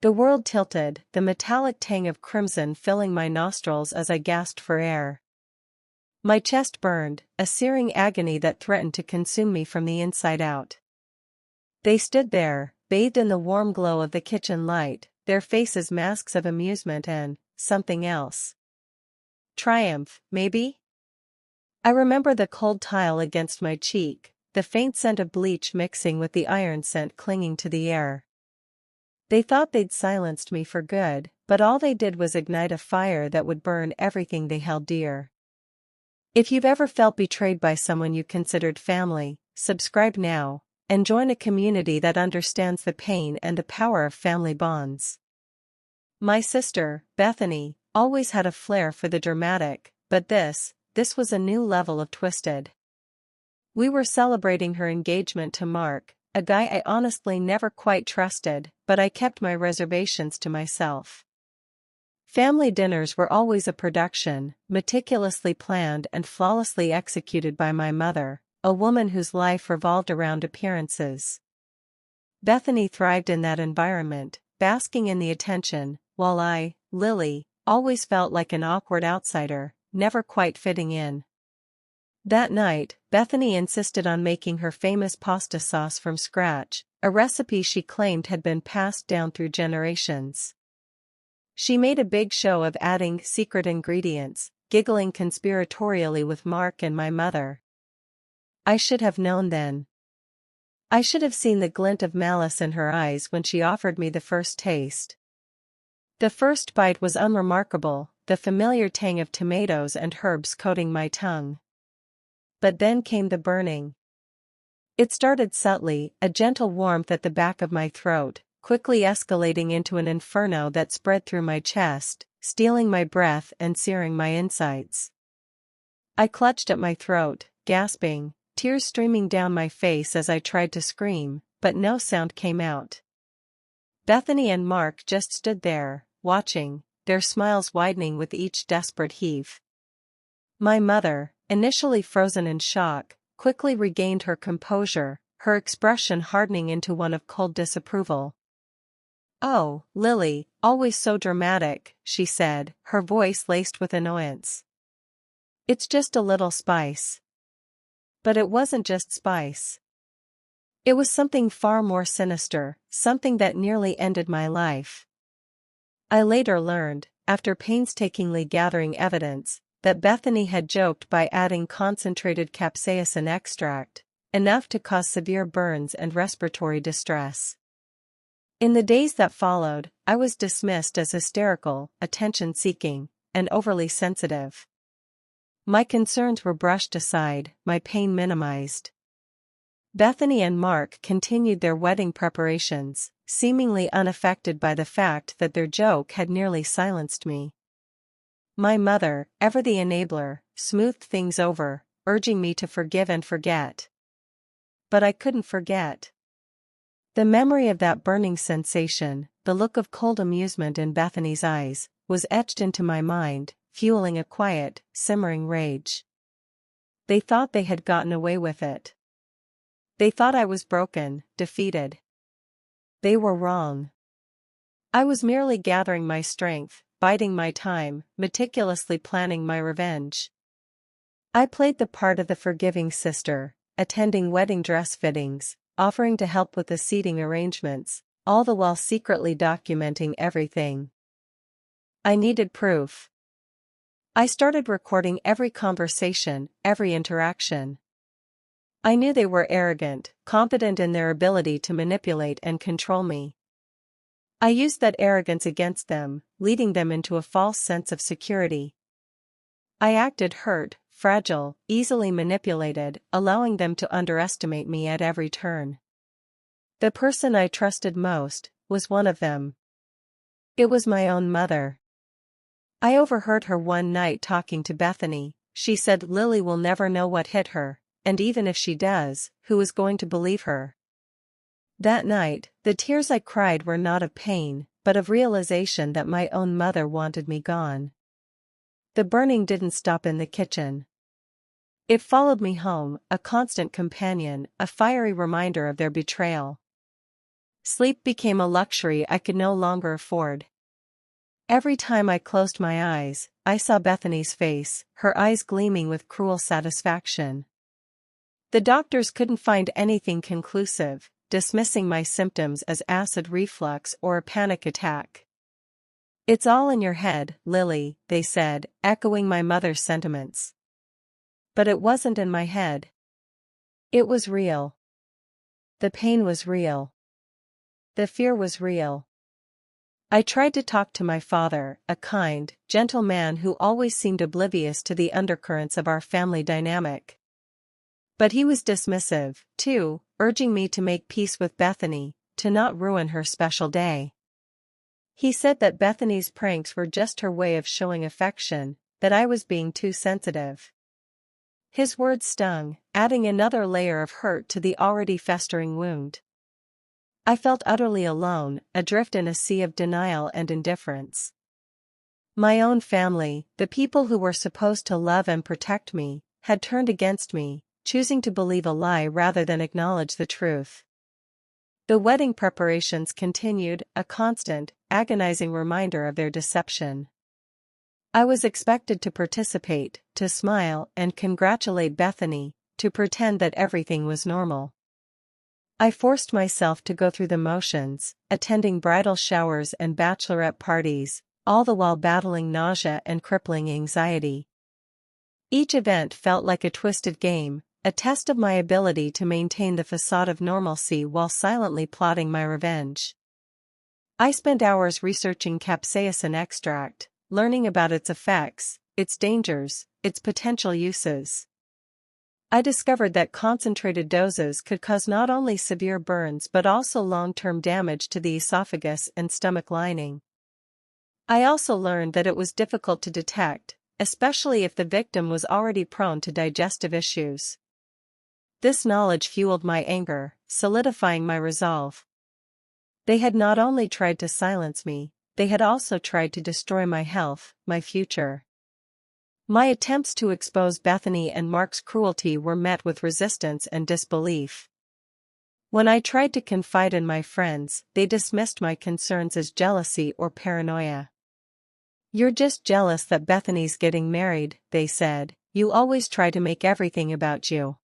The world tilted, the metallic tang of crimson filling my nostrils as I gasped for air. My chest burned, a searing agony that threatened to consume me from the inside out. They stood there, bathed in the warm glow of the kitchen light, their faces masks of amusement and something else. Triumph, maybe? I remember the cold tile against my cheek, the faint scent of bleach mixing with the iron scent clinging to the air. They thought they'd silenced me for good, but all they did was ignite a fire that would burn everything they held dear. If you've ever felt betrayed by someone you considered family, subscribe now, and join a community that understands the pain and the power of family bonds. My sister, Bethany, always had a flair for the dramatic, but this was a new level of twisted. We were celebrating her engagement to Mark, a guy I honestly never quite trusted, but I kept my reservations to myself. Family dinners were always a production, meticulously planned and flawlessly executed by my mother, a woman whose life revolved around appearances. Bethany thrived in that environment, basking in the attention, while I, Lily, always felt like an awkward outsider, never quite fitting in. That night, Bethany insisted on making her famous pasta sauce from scratch, a recipe she claimed had been passed down through generations. She made a big show of adding secret ingredients, giggling conspiratorially with Mark and my mother. I should have known then. I should have seen the glint of malice in her eyes when she offered me the first taste. The first bite was unremarkable, the familiar tang of tomatoes and herbs coating my tongue. But then came the burning. It started subtly, a gentle warmth at the back of my throat, quickly escalating into an inferno that spread through my chest, stealing my breath and searing my insides. I clutched at my throat, gasping, tears streaming down my face as I tried to scream, but no sound came out. Bethany and Mark just stood there, watching, their smiles widening with each desperate heave. My mother, initially frozen in shock, quickly regained her composure, her expression hardening into one of cold disapproval. "Oh, Lily, always so dramatic," she said, her voice laced with annoyance. "It's just a little spice." But it wasn't just spice. It was something far more sinister, something that nearly ended my life. I later learned, after painstakingly gathering evidence, that Bethany had joked by adding concentrated capsaicin extract, enough to cause severe burns and respiratory distress. In the days that followed, I was dismissed as hysterical, attention-seeking, and overly sensitive. My concerns were brushed aside, my pain minimized. Bethany and Mark continued their wedding preparations, seemingly unaffected by the fact that their joke had nearly silenced me. My mother, ever the enabler, smoothed things over, urging me to forgive and forget. But I couldn't forget. The memory of that burning sensation, the look of cold amusement in Bethany's eyes, was etched into my mind, fueling a quiet, simmering rage. They thought they had gotten away with it. They thought I was broken, defeated. They were wrong. I was merely gathering my strength, biding my time, meticulously planning my revenge. I played the part of the forgiving sister, attending wedding dress fittings, offering to help with the seating arrangements, all the while secretly documenting everything. I needed proof. I started recording every conversation, every interaction. I knew they were arrogant, confident in their ability to manipulate and control me. I used that arrogance against them, leading them into a false sense of security. I acted hurt, fragile, easily manipulated, allowing them to underestimate me at every turn. The person I trusted most was one of them. It was my own mother. I overheard her one night talking to Bethany. She said Lily will never know what hit her, and even if she does, who is going to believe her? That night, the tears I cried were not of pain, but of realization that my own mother wanted me gone. The burning didn't stop in the kitchen. It followed me home, a constant companion, a fiery reminder of their betrayal. Sleep became a luxury I could no longer afford. Every time I closed my eyes, I saw Bethany's face, her eyes gleaming with cruel satisfaction. The doctors couldn't find anything conclusive, dismissing my symptoms as acid reflux or a panic attack. "It's all in your head, Lily," they said, echoing my mother's sentiments. But it wasn't in my head. It was real. The pain was real. The fear was real. I tried to talk to my father, a kind, gentle man who always seemed oblivious to the undercurrents of our family dynamic. But he was dismissive, too, urging me to make peace with Bethany, to not ruin her special day. He said that Bethany's pranks were just her way of showing affection, that I was being too sensitive. His words stung, adding another layer of hurt to the already festering wound. I felt utterly alone, adrift in a sea of denial and indifference. My own family, the people who were supposed to love and protect me, had turned against me, choosing to believe a lie rather than acknowledge the truth. The wedding preparations continued, a constant, agonizing reminder of their deception. I was expected to participate, to smile and congratulate Bethany, to pretend that everything was normal. I forced myself to go through the motions, attending bridal showers and bachelorette parties, all the while battling nausea and crippling anxiety. Each event felt like a twisted game, a test of my ability to maintain the facade of normalcy while silently plotting my revenge. I spent hours researching capsaicin extract, learning about its effects, its dangers, its potential uses. I discovered that concentrated doses could cause not only severe burns but also long-term damage to the esophagus and stomach lining. I also learned that it was difficult to detect, especially if the victim was already prone to digestive issues. This knowledge fueled my anger, solidifying my resolve. They had not only tried to silence me, they had also tried to destroy my health, my future. My attempts to expose Bethany and Mark's cruelty were met with resistance and disbelief. When I tried to confide in my friends, they dismissed my concerns as jealousy or paranoia. "You're just jealous that Bethany's getting married," they said. "You always try to make everything about you."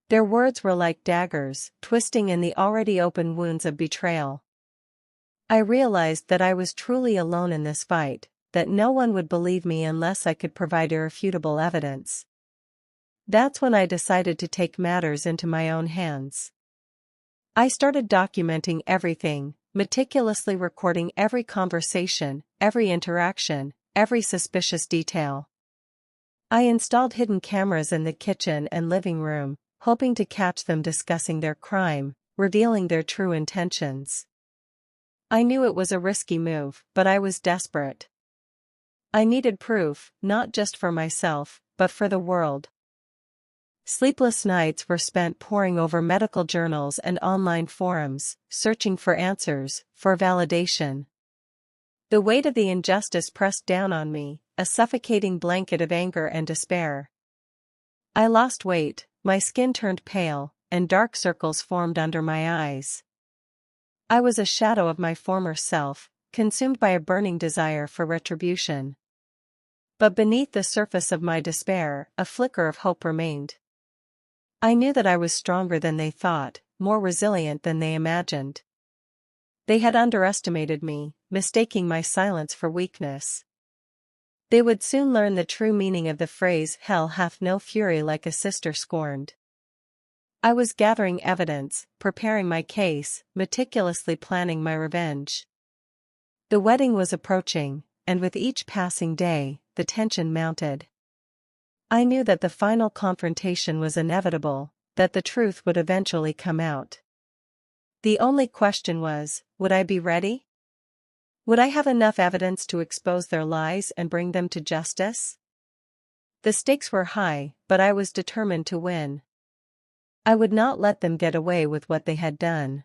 Their words were like daggers, twisting in the already open wounds of betrayal. I realized that I was truly alone in this fight, that no one would believe me unless I could provide irrefutable evidence. That's when I decided to take matters into my own hands. I started documenting everything, meticulously recording every conversation, every interaction, every suspicious detail. I installed hidden cameras in the kitchen and living room, hoping to catch them discussing their crime, revealing their true intentions. I knew it was a risky move, but I was desperate. I needed proof, not just for myself, but for the world. Sleepless nights were spent poring over medical journals and online forums, searching for answers, for validation. The weight of the injustice pressed down on me, a suffocating blanket of anger and despair. I lost weight, my skin turned pale, and dark circles formed under my eyes. I was a shadow of my former self, consumed by a burning desire for retribution. But beneath the surface of my despair, a flicker of hope remained. I knew that I was stronger than they thought, more resilient than they imagined. They had underestimated me, mistaking my silence for weakness. They would soon learn the true meaning of the phrase "hell hath no fury like a sister scorned." I was gathering evidence, preparing my case, meticulously planning my revenge. The wedding was approaching, and with each passing day, the tension mounted. I knew that the final confrontation was inevitable, that the truth would eventually come out. The only question was, would I be ready? Would I have enough evidence to expose their lies and bring them to justice? The stakes were high, but I was determined to win. I would not let them get away with what they had done.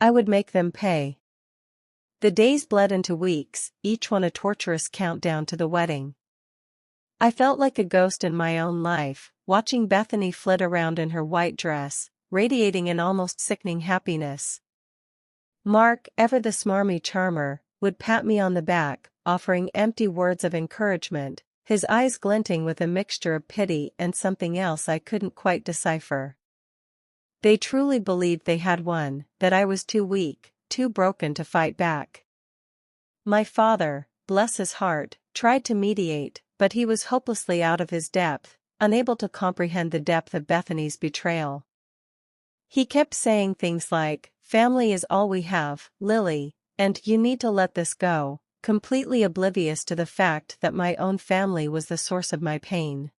I would make them pay. The days bled into weeks, each one a torturous countdown to the wedding. I felt like a ghost in my own life, watching Bethany flit around in her white dress, radiating an almost sickening happiness. Mark, ever the smarmy charmer, would pat me on the back, offering empty words of encouragement, his eyes glinting with a mixture of pity and something else I couldn't quite decipher. They truly believed they had won, that I was too weak, too broken to fight back. My father, bless his heart, tried to mediate, but he was hopelessly out of his depth, unable to comprehend the depth of Bethany's betrayal. He kept saying things like, "Family is all we have, Lily, and you need to let this go," completely oblivious to the fact that my own family was the source of my pain.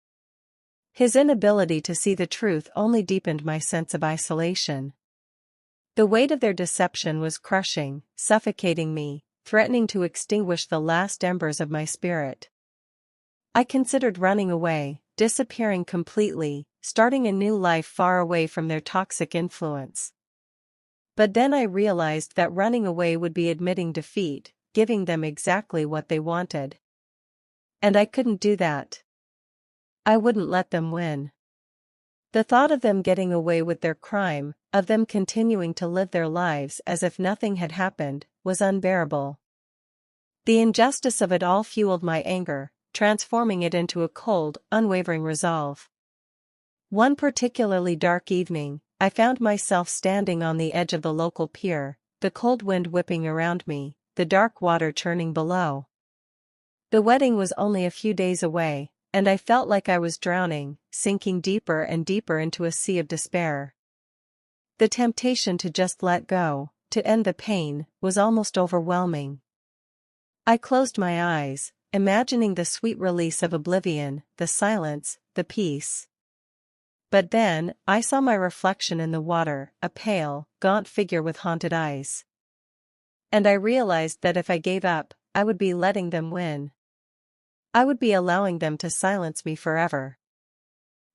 His inability to see the truth only deepened my sense of isolation. The weight of their deception was crushing, suffocating me, threatening to extinguish the last embers of my spirit. I considered running away, disappearing completely, starting a new life far away from their toxic influence. But then I realized that running away would be admitting defeat, giving them exactly what they wanted. And I couldn't do that. I wouldn't let them win. The thought of them getting away with their crime, of them continuing to live their lives as if nothing had happened, was unbearable. The injustice of it all fueled my anger, transforming it into a cold, unwavering resolve. One particularly dark evening, I found myself standing on the edge of the local pier, the cold wind whipping around me, the dark water churning below. The wedding was only a few days away, and I felt like I was drowning, sinking deeper and deeper into a sea of despair. The temptation to just let go, to end the pain, was almost overwhelming. I closed my eyes, imagining the sweet release of oblivion, the silence, the peace. But then, I saw my reflection in the water, a pale, gaunt figure with haunted eyes. And I realized that if I gave up, I would be letting them win. I would be allowing them to silence me forever.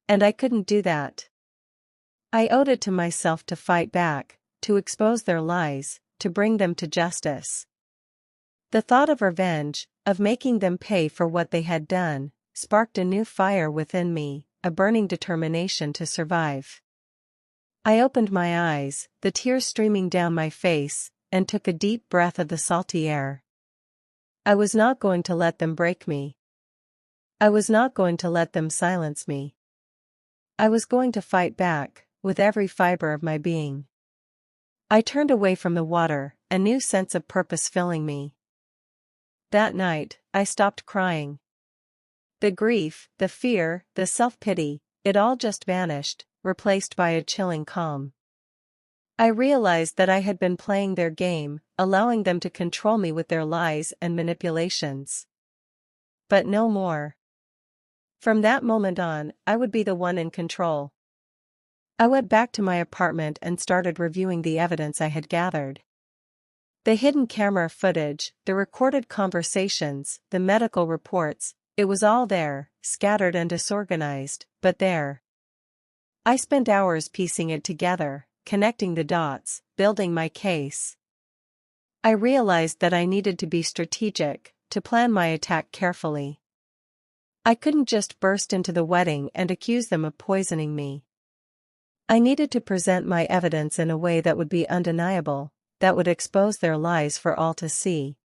And I couldn't do that. I owed it to myself to fight back, to expose their lies, to bring them to justice. The thought of revenge, of making them pay for what they had done, sparked a new fire within me, a burning determination to survive. I opened my eyes, the tears streaming down my face, and took a deep breath of the salty air. I was not going to let them break me. I was not going to let them silence me. I was going to fight back, with every fiber of my being. I turned away from the water, a new sense of purpose filling me. That night, I stopped crying. The grief, the fear, the self-pity, it all just vanished, replaced by a chilling calm. I realized that I had been playing their game, allowing them to control me with their lies and manipulations. But no more. From that moment on, I would be the one in control. I went back to my apartment and started reviewing the evidence I had gathered. The hidden camera footage, the recorded conversations, the medical reports, it was all there, scattered and disorganized, but there. I spent hours piecing it together, connecting the dots, building my case. I realized that I needed to be strategic, to plan my attack carefully. I couldn't just burst into the wedding and accuse them of poisoning me. I needed to present my evidence in a way that would be undeniable, that would expose their lies for all to see.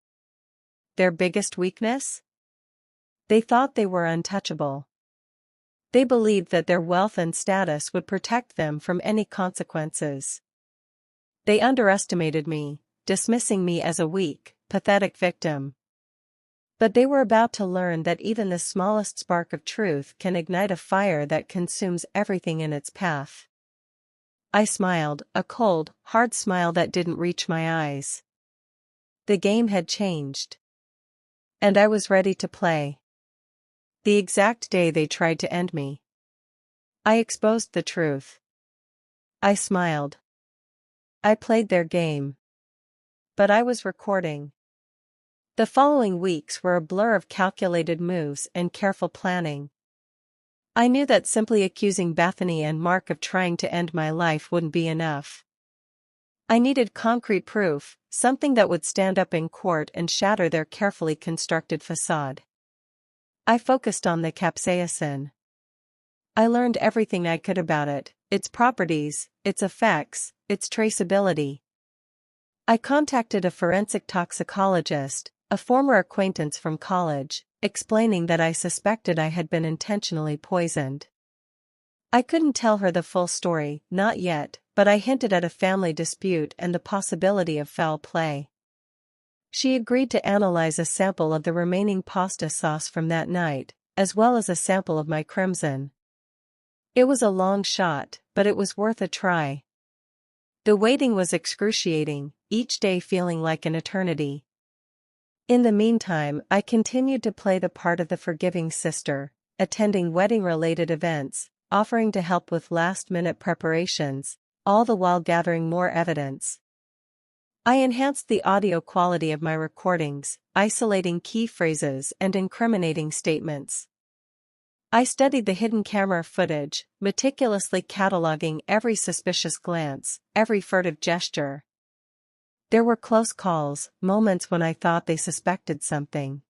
Their biggest weakness? They thought they were untouchable. They believed that their wealth and status would protect them from any consequences. They underestimated me, dismissing me as a weak, pathetic victim. But they were about to learn that even the smallest spark of truth can ignite a fire that consumes everything in its path. I smiled, a cold, hard smile that didn't reach my eyes. The game had changed. And I was ready to play. The exact day they tried to end me, I exposed the truth. I smiled. I played their game. But I was recording. The following weeks were a blur of calculated moves and careful planning. I knew that simply accusing Bethany and Mark of trying to end my life wouldn't be enough. I needed concrete proof, something that would stand up in court and shatter their carefully constructed facade. I focused on the capsaicin. I learned everything I could about it, its properties, its effects, its traceability. I contacted a forensic toxicologist, a former acquaintance from college, explaining that I suspected I had been intentionally poisoned. I couldn't tell her the full story, not yet, but I hinted at a family dispute and the possibility of foul play. She agreed to analyze a sample of the remaining pasta sauce from that night, as well as a sample of my crimson. It was a long shot, but it was worth a try. The waiting was excruciating, each day feeling like an eternity. In the meantime, I continued to play the part of the forgiving sister, attending wedding-related events, offering to help with last-minute preparations, all the while gathering more evidence. I enhanced the audio quality of my recordings, isolating key phrases and incriminating statements. I studied the hidden camera footage, meticulously cataloging every suspicious glance, every furtive gesture. There were close calls, moments when I thought they suspected something.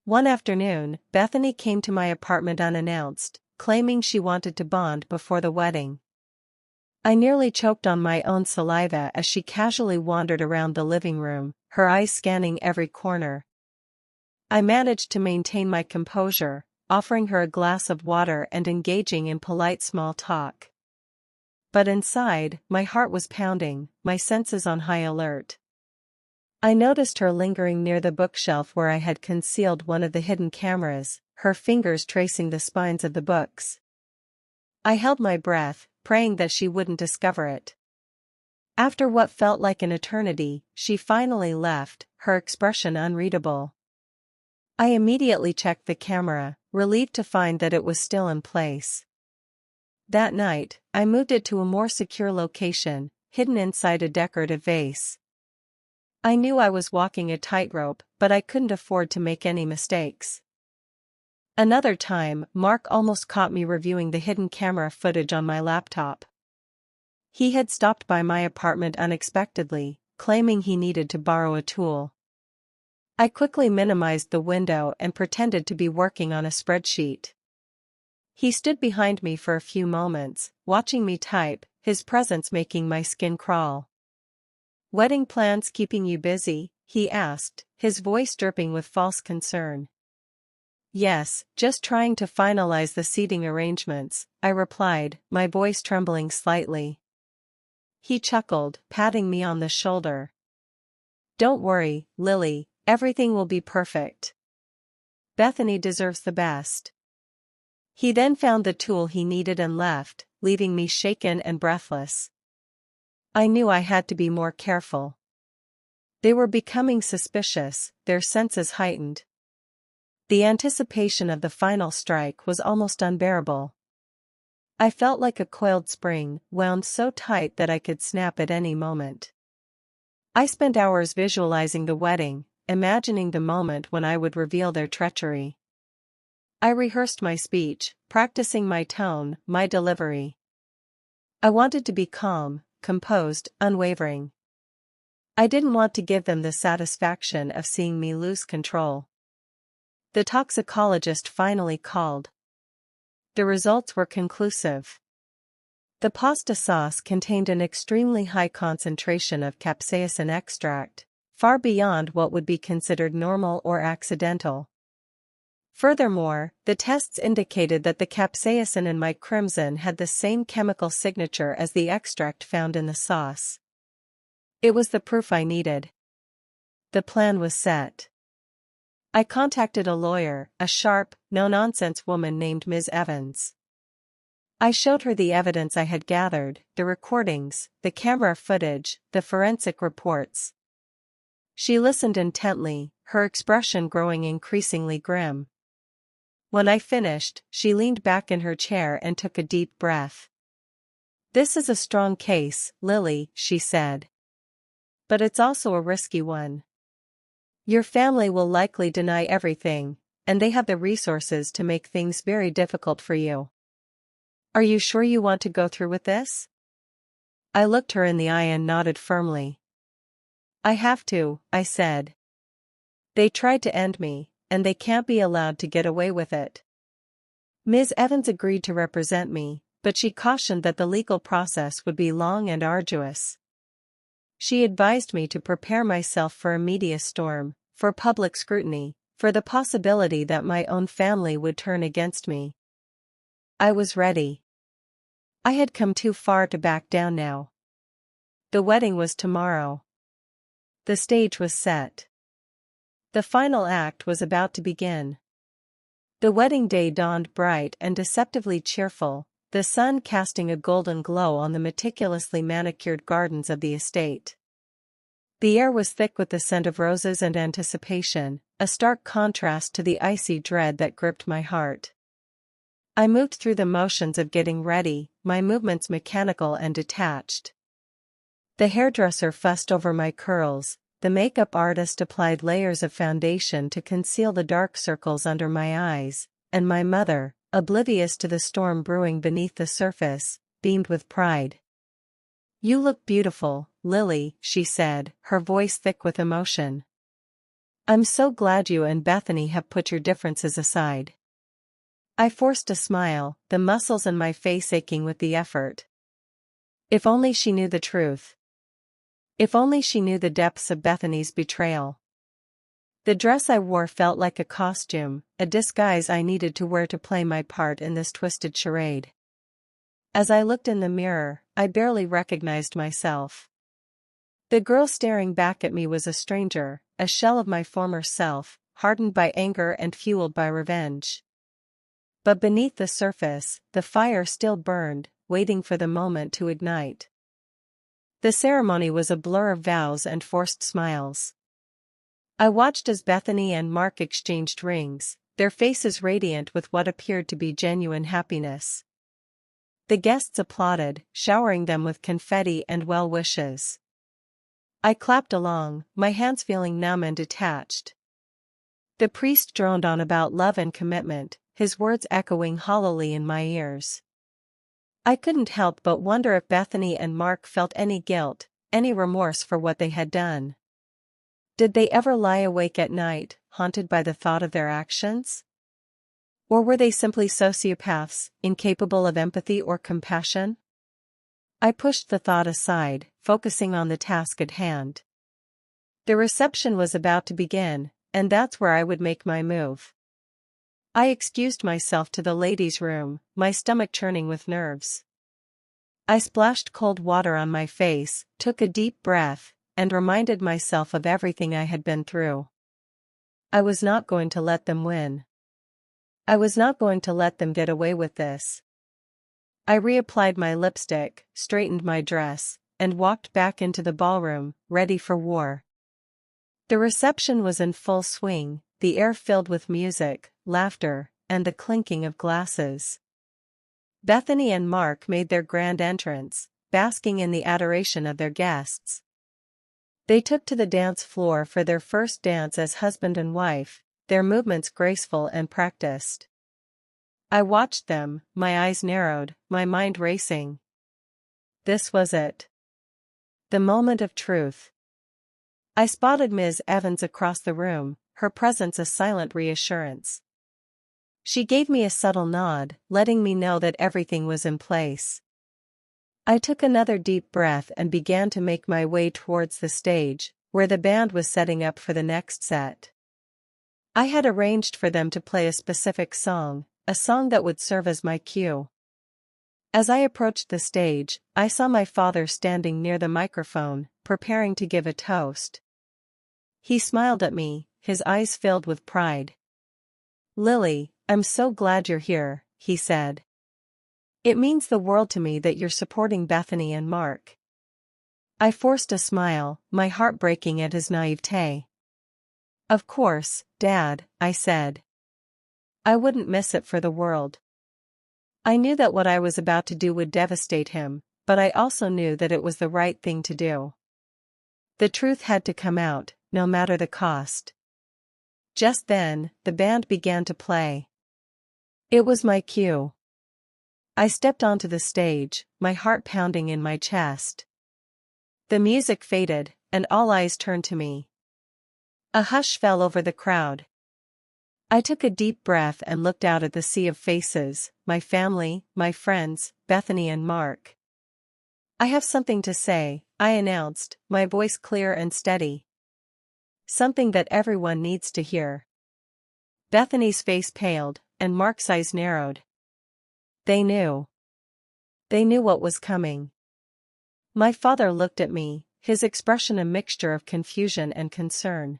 One afternoon, Bethany came to my apartment unannounced, claiming she wanted to bond before the wedding. I nearly choked on my own saliva as she casually wandered around the living room, her eyes scanning every corner. I managed to maintain my composure, offering her a glass of water and engaging in polite small talk. But inside, my heart was pounding, my senses on high alert. I noticed her lingering near the bookshelf where I had concealed one of the hidden cameras, her fingers tracing the spines of the books. I held my breath, praying that she wouldn't discover it. After what felt like an eternity, she finally left, her expression unreadable. I immediately checked the camera, relieved to find that it was still in place. That night, I moved it to a more secure location, hidden inside a decorative vase. I knew I was walking a tightrope, but I couldn't afford to make any mistakes. Another time, Mark almost caught me reviewing the hidden camera footage on my laptop. He had stopped by my apartment unexpectedly, claiming he needed to borrow a tool. I quickly minimized the window and pretended to be working on a spreadsheet. He stood behind me for a few moments, watching me type, his presence making my skin crawl. "Wedding plans keeping you busy?" he asked, his voice dripping with false concern. "Yes, just trying to finalize the seating arrangements," I replied, my voice trembling slightly. He chuckled, patting me on the shoulder. "Don't worry, Lily, everything will be perfect. Bethany deserves the best." He then found the tool he needed and left, leaving me shaken and breathless. I knew I had to be more careful. They were becoming suspicious, their senses heightened. The anticipation of the final strike was almost unbearable. I felt like a coiled spring, wound so tight that I could snap at any moment. I spent hours visualizing the wedding, imagining the moment when I would reveal their treachery. I rehearsed my speech, practicing my tone, my delivery. I wanted to be calm, composed, unwavering. I didn't want to give them the satisfaction of seeing me lose control. The toxicologist finally called. The results were conclusive. The pasta sauce contained an extremely high concentration of capsaicin extract, far beyond what would be considered normal or accidental. Furthermore, the tests indicated that the capsaicin in my crimson had the same chemical signature as the extract found in the sauce. It was the proof I needed. The plan was set. I contacted a lawyer, a sharp, no-nonsense woman named Ms. Evans. I showed her the evidence I had gathered, the recordings, the camera footage, the forensic reports. She listened intently, her expression growing increasingly grim. When I finished, she leaned back in her chair and took a deep breath. "This is a strong case, Lily," she said. "But it's also a risky one. Your family will likely deny everything, and they have the resources to make things very difficult for you. Are you sure you want to go through with this?" I looked her in the eye and nodded firmly. "I have to," I said. "They tried to end me, and they can't be allowed to get away with it." Ms. Evans agreed to represent me, but she cautioned that the legal process would be long and arduous. She advised me to prepare myself for a media storm, for public scrutiny, for the possibility that my own family would turn against me. I was ready. I had come too far to back down now. The wedding was tomorrow. The stage was set. The final act was about to begin. The wedding day dawned bright and deceptively cheerful, the sun casting a golden glow on the meticulously manicured gardens of the estate. The air was thick with the scent of roses and anticipation, a stark contrast to the icy dread that gripped my heart. I moved through the motions of getting ready, my movements mechanical and detached. The hairdresser fussed over my curls, the makeup artist applied layers of foundation to conceal the dark circles under my eyes, and my mother, oblivious to the storm brewing beneath the surface, beamed with pride. "You look beautiful, Lily," she said, her voice thick with emotion. "I'm so glad you and Bethany have put your differences aside." I forced a smile, the muscles in my face aching with the effort. If only she knew the truth. If only she knew the depths of Bethany's betrayal. The dress I wore felt like a costume, a disguise I needed to wear to play my part in this twisted charade. As I looked in the mirror, I barely recognized myself. The girl staring back at me was a stranger, a shell of my former self, hardened by anger and fueled by revenge. But beneath the surface, the fire still burned, waiting for the moment to ignite. The ceremony was a blur of vows and forced smiles. I watched as Bethany and Mark exchanged rings, their faces radiant with what appeared to be genuine happiness. The guests applauded, showering them with confetti and well wishes. I clapped along, my hands feeling numb and detached. The priest droned on about love and commitment, his words echoing hollowly in my ears. I couldn't help but wonder if Bethany and Mark felt any guilt, any remorse for what they had done. Did they ever lie awake at night, haunted by the thought of their actions? Or were they simply sociopaths, incapable of empathy or compassion? I pushed the thought aside, focusing on the task at hand. The reception was about to begin, and that's where I would make my move. I excused myself to the ladies' room, my stomach churning with nerves. I splashed cold water on my face, took a deep breath, and reminded myself of everything I had been through. I was not going to let them win. I was not going to let them get away with this. I reapplied my lipstick, straightened my dress, and walked back into the ballroom, ready for war. The reception was in full swing, the air filled with music, laughter, and the clinking of glasses. Bethany and Mark made their grand entrance, basking in the adoration of their guests. They took to the dance floor for their first dance as husband and wife, their movements graceful and practiced. I watched them, my eyes narrowed, my mind racing. This was it. The moment of truth. I spotted Ms. Evans across the room, her presence a silent reassurance. She gave me a subtle nod, letting me know that everything was in place. I took another deep breath and began to make my way towards the stage, where the band was setting up for the next set. I had arranged for them to play a specific song, a song that would serve as my cue. As I approached the stage, I saw my father standing near the microphone, preparing to give a toast. He smiled at me, his eyes filled with pride. "Lily, I'm so glad you're here," he said. "It means the world to me that you're supporting Bethany and Mark." I forced a smile, my heart breaking at his naivete. "Of course, Dad," I said. "I wouldn't miss it for the world." I knew that what I was about to do would devastate him, but I also knew that it was the right thing to do. The truth had to come out, no matter the cost. Just then, the band began to play. It was my cue. I stepped onto the stage, my heart pounding in my chest. The music faded, and all eyes turned to me. A hush fell over the crowd. I took a deep breath and looked out at the sea of faces, my family, my friends, Bethany and Mark. "I have something to say," I announced, my voice clear and steady. Something that everyone needs to hear. Bethany's face paled, and Mark's eyes narrowed. They knew. They knew what was coming. My father looked at me, his expression a mixture of confusion and concern.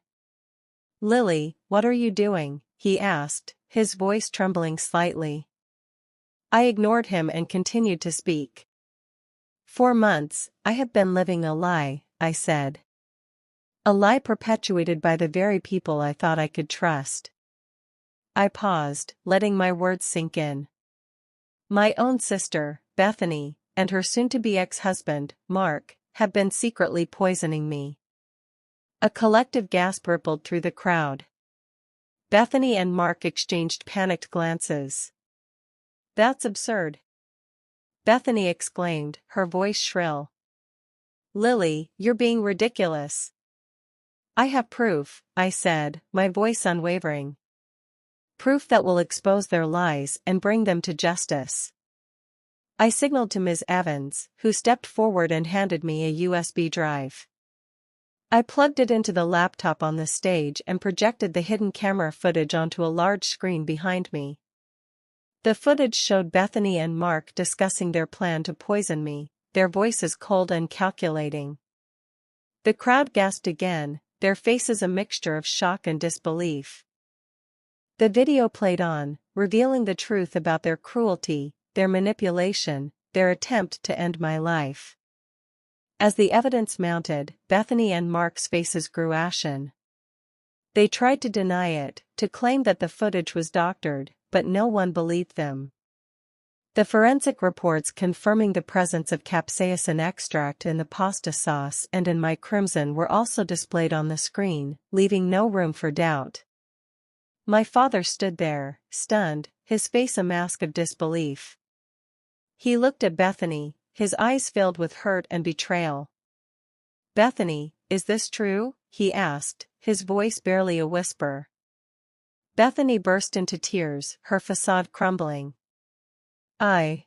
"Lily, what are you doing?" he asked, his voice trembling slightly. I ignored him and continued to speak. "For months, I have been living a lie," I said. "A lie perpetuated by the very people I thought I could trust." I paused, letting my words sink in. My own sister, Bethany, and her soon-to-be ex-husband, Mark, have been secretly poisoning me. A collective gasp rippled through the crowd. Bethany and Mark exchanged panicked glances. "That's absurd!" Bethany exclaimed, her voice shrill. "Lily, you're being ridiculous." "I have proof," I said, my voice unwavering. "Proof that will expose their lies and bring them to justice." I signaled to Ms. Evans, who stepped forward and handed me a USB drive. I plugged it into the laptop on the stage and projected the hidden camera footage onto a large screen behind me. The footage showed Bethany and Mark discussing their plan to poison me, their voices cold and calculating. The crowd gasped again, their faces a mixture of shock and disbelief. The video played on, revealing the truth about their cruelty, their manipulation, their attempt to end my life. As the evidence mounted, Bethany and Mark's faces grew ashen. They tried to deny it, to claim that the footage was doctored, but no one believed them. The forensic reports confirming the presence of capsaicin extract in the pasta sauce and in my crimson were also displayed on the screen, leaving no room for doubt. My father stood there, stunned, his face a mask of disbelief. He looked at Bethany, his eyes filled with hurt and betrayal. "Bethany, is this true?" he asked, his voice barely a whisper. Bethany burst into tears, her facade crumbling. I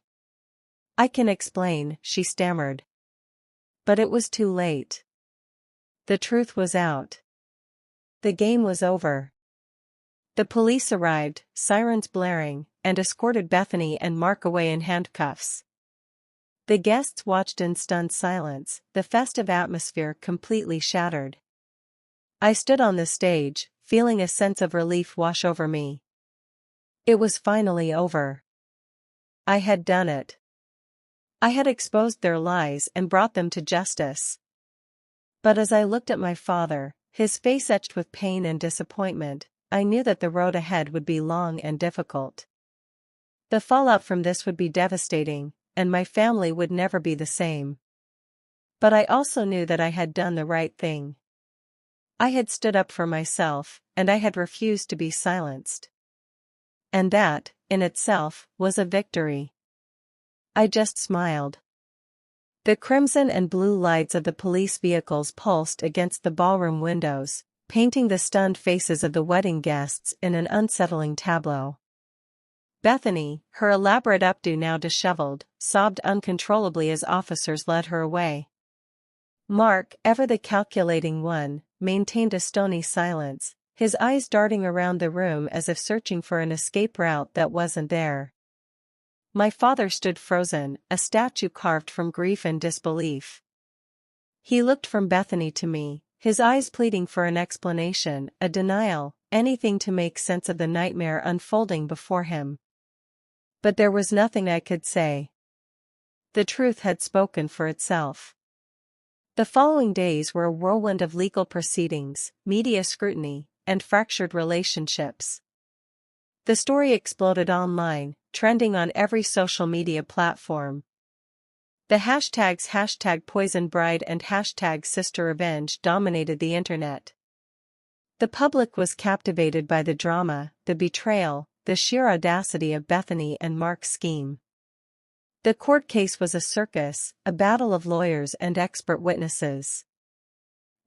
can explain," she stammered. But it was too late. The truth was out. The game was over. The police arrived, sirens blaring, and escorted Bethany and Mark away in handcuffs. The guests watched in stunned silence, the festive atmosphere completely shattered. I stood on the stage, feeling a sense of relief wash over me. It was finally over. I had done it. I had exposed their lies and brought them to justice. But as I looked at my father, his face etched with pain and disappointment, I knew that the road ahead would be long and difficult. The fallout from this would be devastating, and my family would never be the same. But I also knew that I had done the right thing. I had stood up for myself, and I had refused to be silenced. And that, in itself, was a victory. I just smiled. The crimson and blue lights of the police vehicles pulsed against the ballroom windows, painting the stunned faces of the wedding guests in an unsettling tableau. Bethany, her elaborate updo now disheveled, sobbed uncontrollably as officers led her away. Mark, ever the calculating one, maintained a stony silence, his eyes darting around the room as if searching for an escape route that wasn't there. My father stood frozen, a statue carved from grief and disbelief. He looked from Bethany to me, his eyes pleading for an explanation, a denial, anything to make sense of the nightmare unfolding before him. But there was nothing I could say. The truth had spoken for itself. The following days were a whirlwind of legal proceedings, media scrutiny, and fractured relationships. The story exploded online, trending on every social media platform. The hashtags #PoisonBride and #SisterRevenge dominated the internet. The public was captivated by the drama, the betrayal, the sheer audacity of Bethany and Mark's scheme. The court case was a circus, a battle of lawyers and expert witnesses.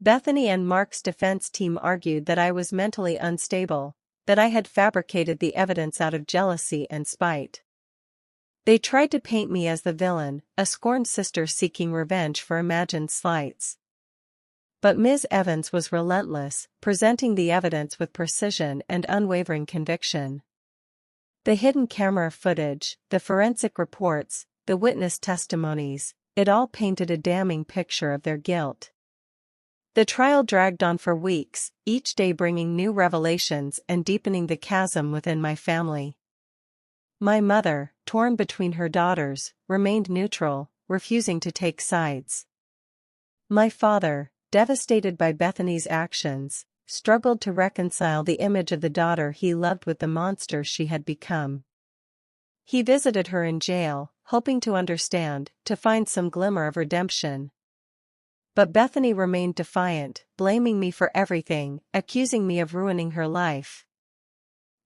Bethany and Mark's defense team argued that I was mentally unstable, that I had fabricated the evidence out of jealousy and spite. They tried to paint me as the villain, a scorned sister seeking revenge for imagined slights. But Ms. Evans was relentless, presenting the evidence with precision and unwavering conviction. The hidden camera footage, the forensic reports, the witness testimonies, it all painted a damning picture of their guilt. The trial dragged on for weeks, each day bringing new revelations and deepening the chasm within my family. My mother, torn between her daughters, remained neutral, refusing to take sides. My father, devastated by Bethany's actions, struggled to reconcile the image of the daughter he loved with the monster she had become. He visited her in jail, hoping to understand, to find some glimmer of redemption. But Bethany remained defiant, blaming me for everything, accusing me of ruining her life.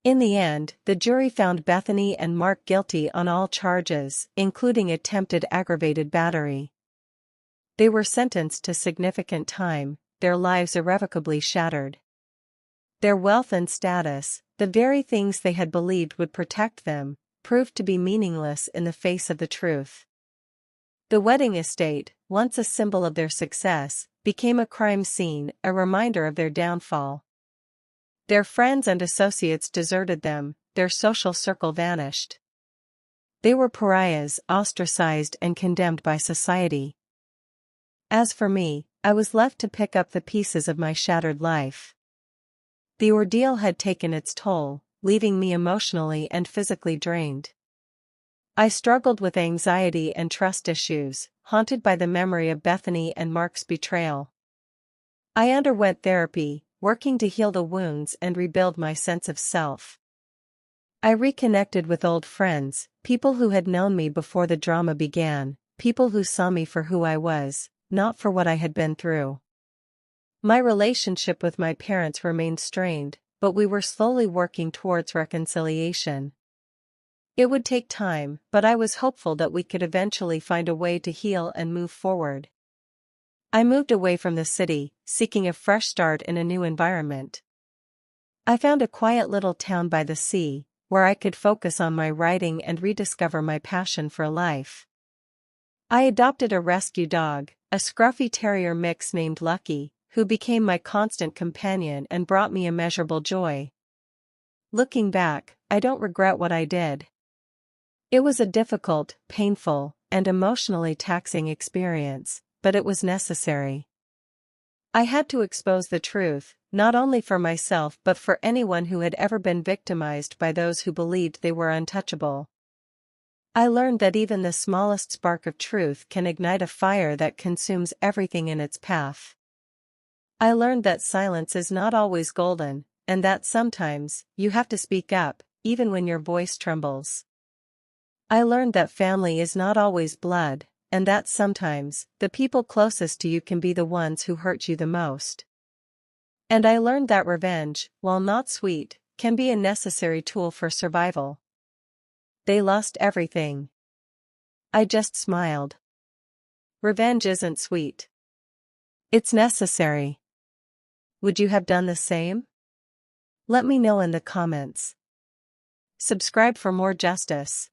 In the end, the jury found Bethany and Mark guilty on all charges, including attempted aggravated battery. They were sentenced to significant time, their lives irrevocably shattered. Their wealth and status, the very things they had believed would protect them, proved to be meaningless in the face of the truth. The wedding estate, once a symbol of their success, became a crime scene, a reminder of their downfall. Their friends and associates deserted them, their social circle vanished. They were pariahs, ostracized and condemned by society. As for me, I was left to pick up the pieces of my shattered life. The ordeal had taken its toll, leaving me emotionally and physically drained. I struggled with anxiety and trust issues, haunted by the memory of Bethany and Mark's betrayal. I underwent therapy, working to heal the wounds and rebuild my sense of self. I reconnected with old friends, people who had known me before the drama began, people who saw me for who I was, not for what I had been through. My relationship with my parents remained strained, but we were slowly working towards reconciliation. It would take time, but I was hopeful that we could eventually find a way to heal and move forward. I moved away from the city, seeking a fresh start in a new environment. I found a quiet little town by the sea, where I could focus on my writing and rediscover my passion for life. I adopted a rescue dog, a scruffy terrier mix named Lucky, who became my constant companion and brought me immeasurable joy. Looking back, I don't regret what I did. It was a difficult, painful, and emotionally taxing experience, but it was necessary. I had to expose the truth, not only for myself but for anyone who had ever been victimized by those who believed they were untouchable. I learned that even the smallest spark of truth can ignite a fire that consumes everything in its path. I learned that silence is not always golden, and that sometimes, you have to speak up, even when your voice trembles. I learned that family is not always blood, and that sometimes, the people closest to you can be the ones who hurt you the most. And I learned that revenge, while not sweet, can be a necessary tool for survival. They lost everything. I just smiled. Revenge isn't sweet. It's necessary. Would you have done the same? Let me know in the comments. Subscribe for more justice.